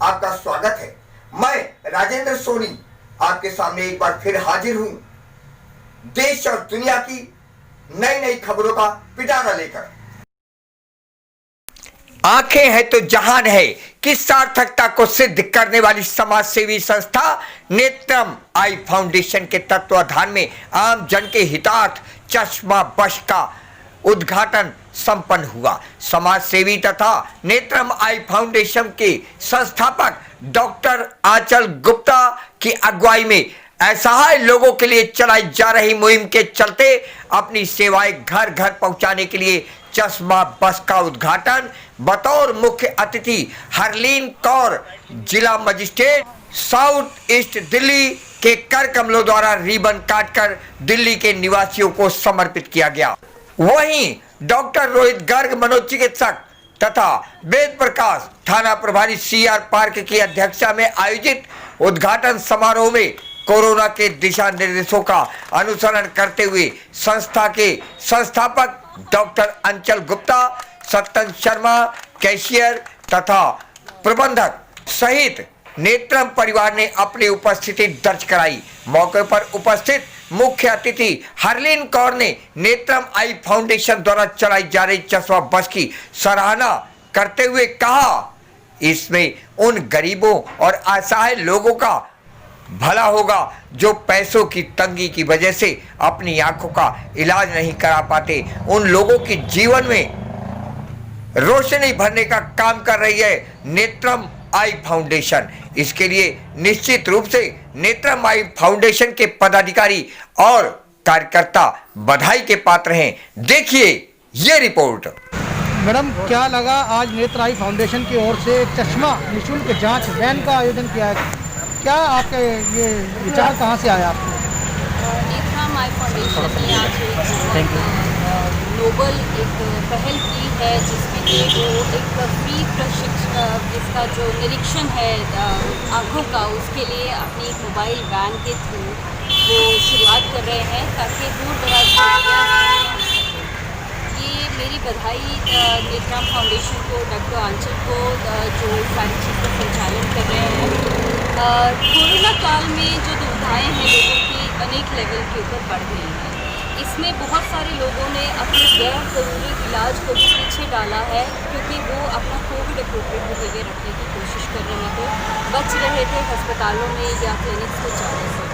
आपका स्वागत है। मैं राजेंद्र सोनी आपके सामने एक बार फिर हाजिर हूं, देश और दुनिया की नई नई खबरों का पिटारा लेकर। आंखें हैं तो जहान है की सार्थकता को सिद्ध करने वाली समाज सेवी संस्था नेत्रम आई फाउंडेशन के तत्वाधान में आम जन के हितार्थ चश्मा बश का उद्घाटन संपन्न हुआ। समाज सेवी तथा नेत्रम आई फाउंडेशन के संस्थापक डॉक्टर आंचल गुप्ता की अगुवाई में असहाय लोगों के लिए चलाई जा रही मुहिम के चलते अपनी सेवाएं घर घर पहुंचाने के लिए चश्मा बस का उद्घाटन बतौर मुख्य अतिथि हरलीन कौर जिला मजिस्ट्रेट साउथ ईस्ट दिल्ली के कर कमलों द्वारा रिबन काटकर दिल्ली के निवासियों को समर्पित किया गया। वहीं डॉक्टर रोहित गर्ग मनोचिकित्सक तथा वेद प्रकाश थाना प्रभारी सीआर पार्क की अध्यक्षता में आयोजित उद्घाटन समारोह में कोरोना के दिशा निर्देशों का अनुसरण करते हुए संस्था के संस्थापक डॉक्टर आंचल गुप्ता, सत्तन शर्मा कैशियर तथा प्रबंधक सहित नेत्रम परिवार ने अपनी उपस्थिति दर्ज कराई। मौके पर उपस्थित मुख्य अतिथि हरलीन कौर ने नेत्रम आई फाउंडेशन द्वारा चलाई जा रही चश्मा बस की सराहना करते हुए कहा, इसमें उन गरीबों और असहाय लोगों का भला होगा जो पैसों की तंगी की वजह से अपनी आंखों का इलाज नहीं करा पाते। उन लोगों के जीवन में रोशनी भरने का काम कर रही है नेत्रम आई फाउंडेशन। इसके लिए निश्चित रूप से नेत्रम आई फाउंडेशन के पदाधिकारी और कार्यकर्ता बधाई के पात्र हैं। देखिए ये रिपोर्ट। मैडम, क्या लगा आज नेत्र आई फाउंडेशन की ओर से चश्मा निःशुल्क जांच वैन का आयोजन किया है, क्या आपके ये विचार कहाँ से आया आपको? नेत्रम आई फाउंडेशन ने आज नोबल एक पहल की है जिसमें कि वो एक फ्री प्रशिक्षण जिसका जो निरीक्षण है आँखों का, उसके लिए अपनी मोबाइल वैन के थ्रू वो शुरुआत कर रहे हैं ताकि दूर दराज ये मेरी बधाई नेत्रम फाउंडेशन को, डॉक्टर आंचल को जो सारी चीज़ का संचालन कर रहे हैं। कोरोना काल में जो दुविधाएँ हैं लोगों की अनेक लेवल के ऊपर बढ़ गई हैं। इसमें बहुत सारे लोगों ने अपने गैर ज़रूरी इलाज को भी पीछे डाला है क्योंकि वो अपना कोविड अप्रोप्रिएट बिहेवियर रखने की कोशिश कर रहे थे, बच रहे थे अस्पतालों में या क्लिनिक्स को जाने से।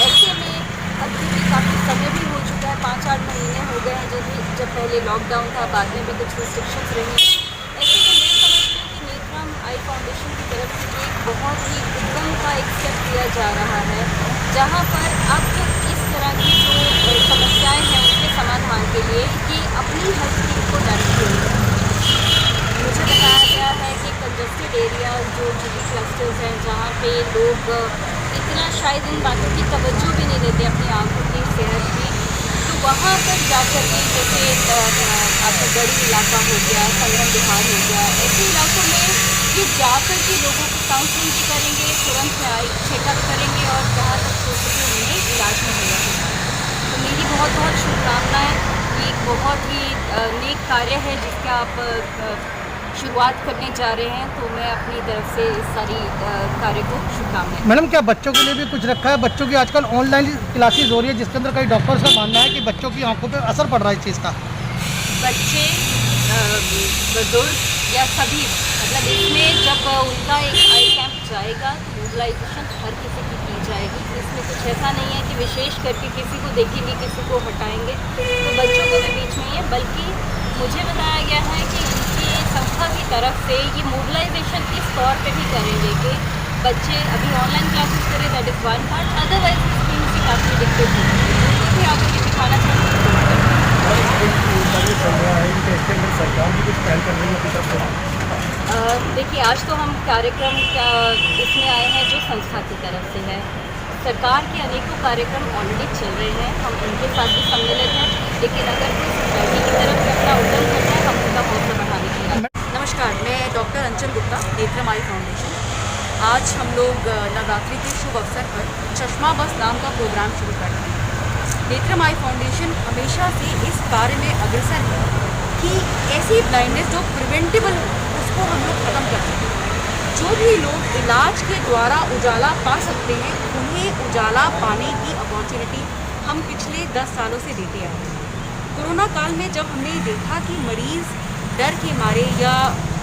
ऐसे में अब क्योंकि काफ़ी समय भी हो चुका है, 5-8 महीने हो गए हैं जब पहले लॉकडाउन था, बाद में भी कुछ रिस्ट्रिक्शंस रही। ऐसे में मैं समझती हूँ कि नेत्रम आई फाउंडेशन की तरफ से एक बहुत ही उद्यम का एक स्टेप लिया जा रहा है जहाँ पर अब इस तरह की जो समस्याएं हैं उनके समाधान के लिए कि अपनी हस्ती को डायरेक्ट मुझे बताया गया है कि कंजस्टेड एरियाज जो भी क्लस्टर्स हैं जहाँ पे लोग इतना शायद इन बातों की तवज्जो भी नहीं देते अपनी आँखों की सेहत की, तो वहाँ पर जाकर के जैसे आपका गढ़ी इलाका हो गया, संगम बिहार हो गया, ऐसे इलाकों में ये जाकर के लोगों को काउंसलिंग भी करेंगे, तुरंत चेकअप करेंगे और जहाँ तक हो सके उन्हें इलाज मिलेगा। तो मेरी बहुत बहुत शुभकामनाएँ। ये एक बहुत ही नेक कार्य है जिसका आप शुरुआत करने जा रहे हैं, तो मैं अपनी तरफ से इस सारी कार्य को शुभकामनाएं। मैडम, क्या बच्चों के लिए भी कुछ रखा है? बच्चों की आजकल ऑनलाइन क्लासेस हो रही है जिसके अंदर कई डॉक्टर्स का मानना है कि बच्चों की आंखों पे असर पड़ रहा है इस चीज़ का। बच्चे, बुजुर्ग या सभी, मतलब इसमें जब उनका एक आई कैंप जाएगा तो मोबिलाइजेशन हर किसी की जाएगी। इसमें कुछ ऐसा नहीं है कि विशेष करके किसी को देखेंगे किसी को हटाएंगे, तो बच्चों को भी बीच में ही है। बल्कि मुझे बताया गया है कि इनकी संस्था की तरफ से ये मोबिलाइजेशन इस तौर पे भी करेंगे कि बच्चे अभी ऑनलाइन क्लासेस करें, that is one part, otherwise screen से काफ़ी दिक्कत होती है, तो भी आगे भी दिखाना चाहिए। देखिए, आज तो हम कार्यक्रम इसमें आए हैं जो संस्था की तरफ से है। सरकार के अनेकों कार्यक्रम ऑलरेडी चल रहे हैं, हम उनके साथ भी सम्मिलित हैं, लेकिन अगर कोई सोसाइटी की तरफ से अपना उद्यम करना है हम उनका हौसला बढ़ाने के लिए। नमस्कार, मैं डॉक्टर आंचल गुप्ता, नेत्रम आई फाउंडेशन। आज हम लोग नवरात्रि के शुभ अवसर पर चश्मा बस नाम का प्रोग्राम शुरू कर रहे हैं। नेत्रम आई फाउंडेशन हमेशा से इस कार्य में अग्रसर है कि ऐसी ब्लाइंडनेस जो प्रिवेंटेबल है उसको हम लोग ख़त्म कर सकें। जो भी लोग इलाज के द्वारा उजाला पा सकते हैं उन्हें उजाला पाने की अपॉर्चुनिटी हम पिछले 10 सालों से देते आए हैं। कोरोना काल में जब हमने देखा कि मरीज़ डर के मारे या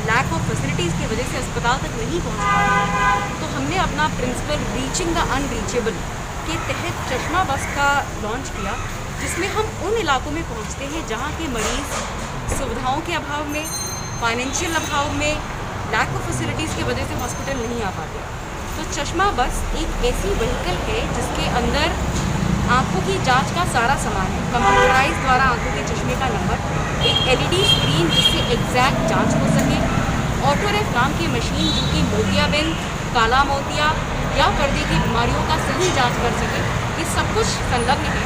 लैक ऑफ फैसिलिटीज़ की वजह से अस्पताल तक नहीं पहुंच पा रहे, तो हमने अपना प्रिंसिपल रीचिंग द अनरीचेबल के तहत चश्मा बस का लॉन्च किया, जिसमें हम उन इलाकों में पहुंचते हैं जहां के मरीज़ सुविधाओं के अभाव में, फाइनेंशियल अभाव में, लैक ऑफ फैसिलिटीज़ की वजह से हॉस्पिटल नहीं आ पाते। तो चश्मा बस एक ऐसी व्हीकल है जिसके अंदर आँखों की जांच का सारा सामान है। कंप्यूटराइज द्वारा आँखों के चश्मे का नंबर, एक LED स्क्रीन जिससे एग्जैक्ट जांच हो सके, ऑटोरेफ नाम की मशीन जो कि मोतियाबिंद, काला मोतिया या पर्दे की बीमारियों का सही जांच कर सके, ये सब कुछ संलग्न है।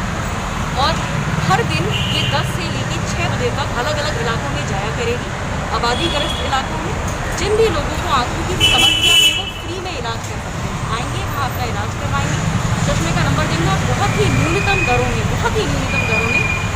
और हर दिन ये 10 से लेकर 6 बजे तक अलग अलग इलाकों में जाया करेगी, आबादीग्रस्त इलाकों में। जिन भी लोगों को आँखों की समस्या है वो फ्री में इलाज कर सकते हैं, आएंगे वहाँ अपना इलाज करवाएंगे, चश्मे का नंबर देंगे और बहुत ही न्यूनतम दरों में उन्हें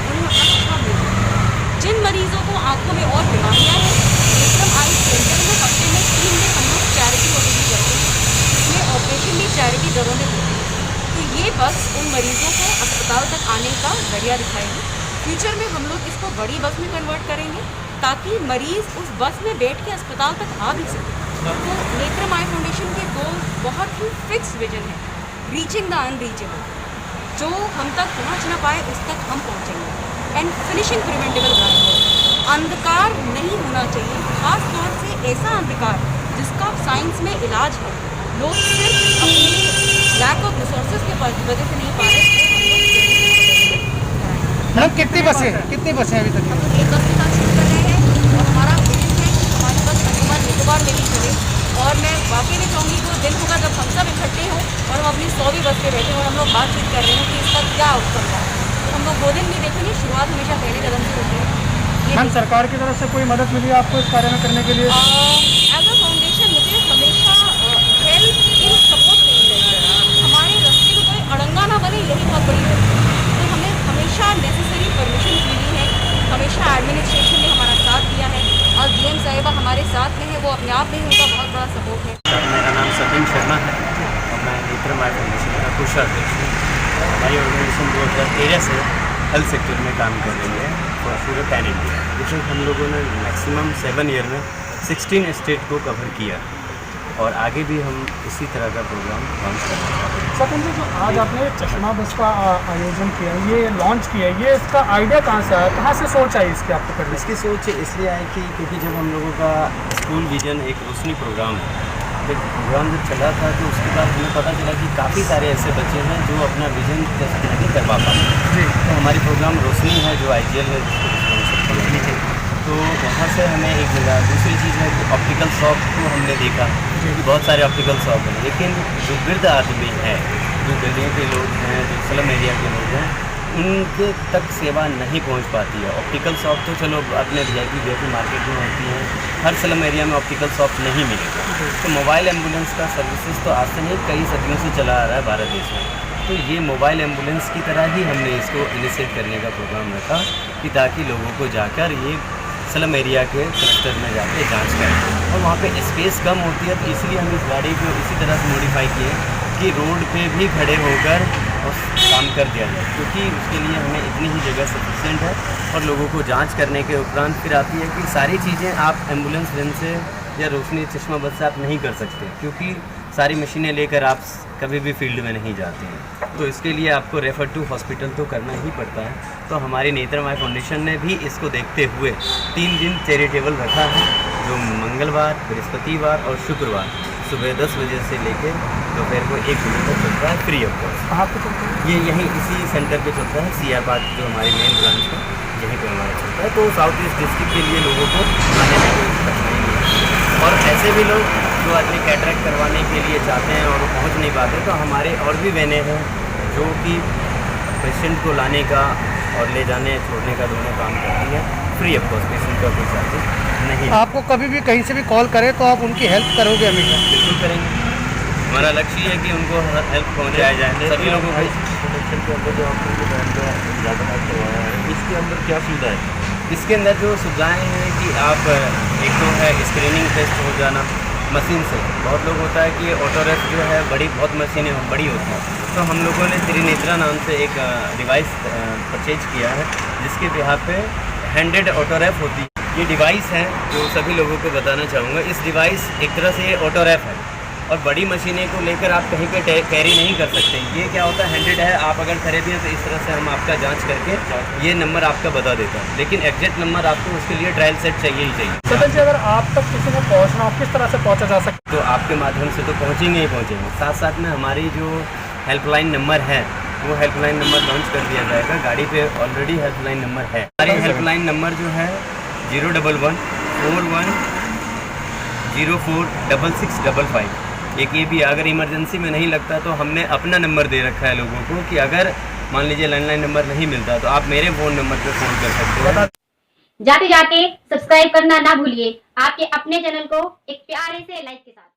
अपना चश्मा मिलेगा। जिन मरीजों को आंखों में और बीमारियां हैं, नेत्रम आई सेंटर में हफ्ते में 3 दिन हम लोग चैरिटी ओपीडी करते हैं, इसमें ऑपरेशन भी चैरिटी दरों में होते हैं। तो ये बस उन मरीजों को अस्पताल तक आने का जरिया दिखाएगी। फ्यूचर में हम लोग इसको बड़ी बस में कन्वर्ट करेंगे ताकि मरीज़ उस बस में बैठ के अस्पताल तक आ भी सके। तो नेत्रम आई फाउंडेशन के 2 बहुत ही फिक्स विजन है, रीचिंग द अनरीचेबल, जो हम तक पहुंच ना पाए उस तक हम पहुंचेंगे, एंड फिनिशिंग प्रिवेंटेबल ब्लाइंडनेस। अंधकार नहीं होना चाहिए, खास तौर से ऐसा अंधकार जिसका साइंस में इलाज है। लोग सिर्फ अपने लैक ऑफ रिसोर्सेज के वजह से नहीं पा रहे। मैडम कितनी बसें अभी तक? हम लोग एक बस के साथ शुरू कर रहे हैं और हमारा उद्देश्य है कि हमारी बस अंडमान निकोबार में भी चले। और मैं वाकई में चाहूँगी कि वो दिन होगा जब हम सब इकट्ठे हों और हम अपनी 100वीं बस पे बैठे और हम लोग बातचीत कर रहे हैं कि इसका क्या आउटकम है। तो हम लोग वो दिन भी देखेंगे। शुरुआत हमेशा पहले कदम से होती है। मैम सरकार की तरफ से कोई मदद मिली आपको इस कार्य में करने के लिए? एज अ फाउंडेशन मुझे हमेशा हेल्प इन सपोर्ट मिली है। हमारे रास्ते में कोई अड़ंगा ना बने, यही बहुत बड़ी बात है। तो हमें हमेशा नेसेसरी परमिशन मिली है, हमेशा एडमिनिस्ट्रेशन ने हमारा साथ दिया है और DM साहिबा हमारे साथ में है, वो अपने आप में ही उनका बहुत बड़ा सपोर्ट है। मेरा नाम सतीन शर्मा है और मैं नेत्रम आई फाउंडेशन का कोषाध्यक्ष हूँ। हमारी ऑर्गेनाइजेशन 2013 से हेल्थ सेक्टर में काम कर रही है और पूरे पैन इंडिया, जिसमें हम लोगों ने मैक्सिमम 7 ईयर में 16 स्टेट को कवर किया और आगे भी हम इसी तरह का प्रोग्राम लॉन्च करना चाहते हैं। सचिन जी, जो आज आपने चश्मा बस का आयोजन किया, ये लॉन्च किया, ये इसका आइडिया कहाँ से आया, कहाँ से सोच आई इसकी आपको करने? इसकी सोच इसलिए आई कि क्योंकि जब हम लोगों का स्कूल विजन एक रोशनी प्रोग्राम जब चला था तो उसके बाद हमें पता चला कि काफ़ी सारे ऐसे बच्चे हैं जो अपना विजन नहीं कर पा पाते। तो हमारी प्रोग्राम रोशनी है जो IGL है, तो वहाँ से हमें एक मिला। दूसरी चीज़ है कि ऑप्टिकल शॉप को हमने देखा कि बहुत सारे ऑप्टिकल शॉप हैं, लेकिन जो वृद्ध आदमी है, जो गलियों के लोग हैं, जो स्लम एरिया के लोग हैं, उनके तक सेवा नहीं पहुंच पाती है। ऑप्टिकल शॉप तो चलो अपने VIP मार्केट में होती हैं, हर स्लम एरिया में ऑप्टिकल शॉप नहीं मिलेगा। तो मोबाइल एम्बुलेंस का सर्विसेज तो आज से नहीं, कई सदियों से चला आ रहा है भारत देश में। तो ये मोबाइल एम्बुलेंस की तरह ही हमने इसको इनिशिएट करने का प्रोग्राम रखा कि ताकि लोगों को जाकर ये स्लम एरिया के क्लस्टर में जाके जांच करें। और वहाँ पे स्पेस कम होती है, तो इसलिए हम इस गाड़ी को इसी तरह से मॉडिफाई किए कि रोड पे भी खड़े होकर और काम कर दिया जाए, क्योंकि उसके लिए हमें इतनी ही जगह सफिशिएंट है। और लोगों को जांच करने के उपरांत फिर आती है कि सारी चीज़ें आप एम्बुलेंस वैन से या रोशनी चश्मा बस से आप नहीं कर सकते, क्योंकि सारी मशीनें लेकर आप कभी भी फील्ड में नहीं जाते हैं। तो इसके लिए आपको रेफ़र टू हॉस्पिटल तो करना ही पड़ता है। तो हमारी नेत्रम आई फाउंडेशन ने भी इसको देखते हुए 3 दिन चैरिटेबल रखा है, जो मंगलवार, बृहस्पतिवार और शुक्रवार सुबह 10 बजे से लेकर दोपहर को 1 बजे तक चलता है, फ्री ऑफ कॉस्ट। कहाँ पे चलता है? ये यहीं इसी सेंटर पे चलता है, सियाबाद जो हमारी मेन ब्रांच है, यहीं पे हमारा चलता है। तो साउथ ईस्ट डिस्ट्रिक्ट के लिए लोगों को आने में कोई कठिनाई नहीं है। और ऐसे भी लोग जो आदमी कैटरेक्ट करवाने के लिए चाहते हैं और वो पहुँच नहीं पाते, तो हमारे और भी वैनें हैं जो कि पेशेंट को लाने का और ले जाने छोड़ने का दोनों काम करती है, फ्री ऑफ कॉस्ट, पेशेंट का कोई चार्जेस नहीं। आपको कभी भी कहीं से भी कॉल करें तो आप उनकी हेल्प करोगे हमेशा? बिल्कुल करेंगे। हमारा लक्ष्य है कि उनको हेल्प पहुंचाया जाए सभी लोगों को। इसके अंदर क्या सुविधा है? इसके अंदर जो सुविधाएं हैं कि आप एक तो है स्क्रीनिंग टेस्ट हो जाना, मशीन से। बहुत लोग होता है कि ऑटो रेफ जो है बहुत मशीनें बड़ी होती हैं, तो हम लोगों ने त्रिनेत्रा नाम से एक डिवाइस परचेज किया है, जिसके बिहाफ पे हैंडेड ऑटो रेफ होती है। ये डिवाइस है जो सभी लोगों को बताना चाहूँगा। इस डिवाइस एक तरह से ये ऑटो रेफ है और बड़ी मशीनें को लेकर आप कहीं पे कैरी नहीं कर सकते। ये क्या होता है, हैंडेड है, आप अगर खड़े भी हैं तो इस तरह से हम आपका जांच करके ये नंबर आपका बता देता है, लेकिन एग्जैक्ट नंबर आपको उसके लिए ट्रायल सेट चाहिए ही चाहिए। सदन जी, अगर आप तक किसी को पहुँचना हो, किस तरह से पहुँचा जा सकता तो आपके माध्यम से तो पहुँचेंगे ही पहुँचेंगे। साथ साथ में हमारी जो हेल्पलाइन नंबर है वो हेल्पलाइन नंबर लॉन्च कर दिया जाएगा। गाड़ी पे ऑलरेडी हेल्पलाइन नंबर है। हमारी हेल्पलाइन नंबर जो है 01141046655। एक ये भी अगर इमरजेंसी में नहीं लगता तो हमने अपना नंबर दे रखा है लोगों को कि अगर मान लीजिए लैंडलाइन नंबर नहीं मिलता तो आप मेरे फ़ोन नंबर पे फ़ोन कर सकते हो। जाते जाते सब्सक्राइब करना ना भूलिए, आपके अपने चैनल को एक प्यारे से लाइक के साथ।